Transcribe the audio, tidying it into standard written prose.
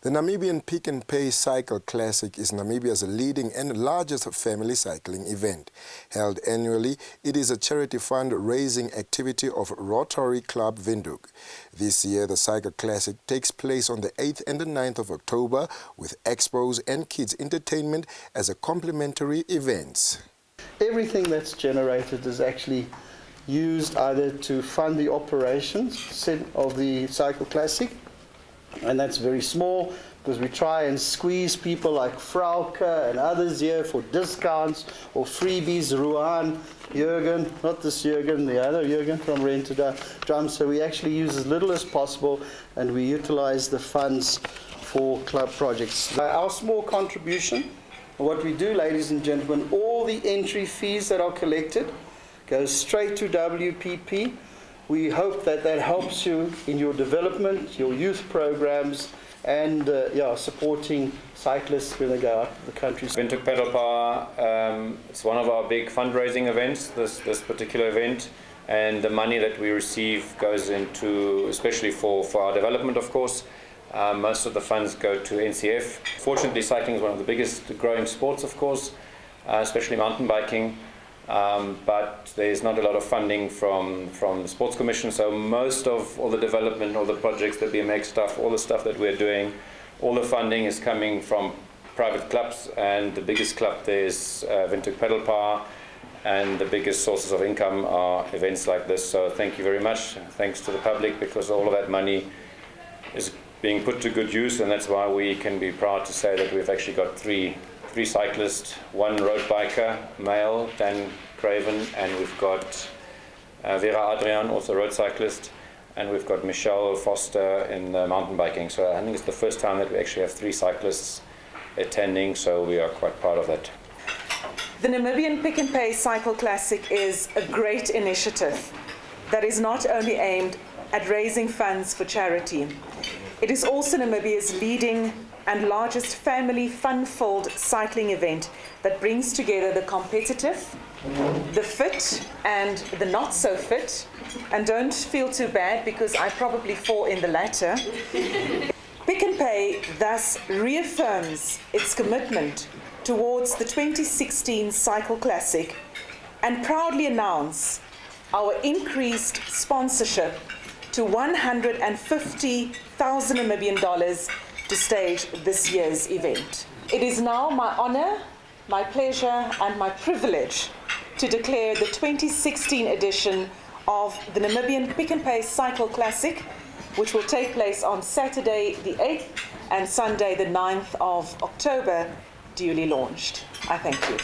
The Namibian Pick and Pay Cycle Classic is Namibia's leading and largest family cycling event. Held annually, it is a charity fund-raising activity of Rotary Club Windhoek. This year, the Cycle Classic takes place on the 8th and the 9th of October with expos and kids entertainment as a complimentary events. Everything that's generated is actually used either to fund the operations of the Cycle Classic, and that's very small because we try and squeeze people like Frauke and others here for discounts or freebies. Ruan, Jürgen, not this Jürgen, the other Jürgen from Rented Drum. So we actually use as little as possible and we utilize the funds for club projects. Our small contribution, what we do, ladies and gentlemen, all the entry fees that are collected goes straight to WPP. We hope that that helps you in your development, your youth programs, and supporting cyclists when they go out the country. Windhoek Pedal Power, it's one of our big fundraising events, this particular event, and the money that we receive goes into, especially for our development, of course. Most of the funds go to NCF. Fortunately, cycling is one of the biggest growing sports, of course, especially mountain biking. But there's not a lot of funding from the Sports Commission, so most of all the development, all the projects, the BMX stuff, all the stuff that we're doing, all the funding is coming from private clubs, and the biggest club there is Windhoek Pedal Power, and the biggest sources of income are events like this. So thank you very much. Thanks to the public, because all of that money is being put to good use, and that's why we can be proud to say that we've actually got three cyclists, one road biker, male, Dan Craven, and we've got Vera Adrian, also road cyclist, and we've got Michelle Foster in mountain biking. So I think it's the first time that we actually have 3 cyclists attending, so we are quite proud of that. The Namibian Pick and Pay Cycle Classic is a great initiative that is not only aimed at raising funds for charity. It is also Namibia's leading and largest family fun-filled cycling event that brings together the competitive, the fit and the not so fit, and don't feel too bad because I probably fall in the latter. Pick and Pay thus reaffirms its commitment towards the 2016 Cycle Classic and proudly announce our increased sponsorship to $150,000 Namibian to stage this year's event. It is now my honor, my pleasure, and my privilege to declare the 2016 edition of the Namibian Pick and Pay Cycle Classic, which will take place on Saturday the 8th and Sunday the 9th of October, duly launched. I thank you.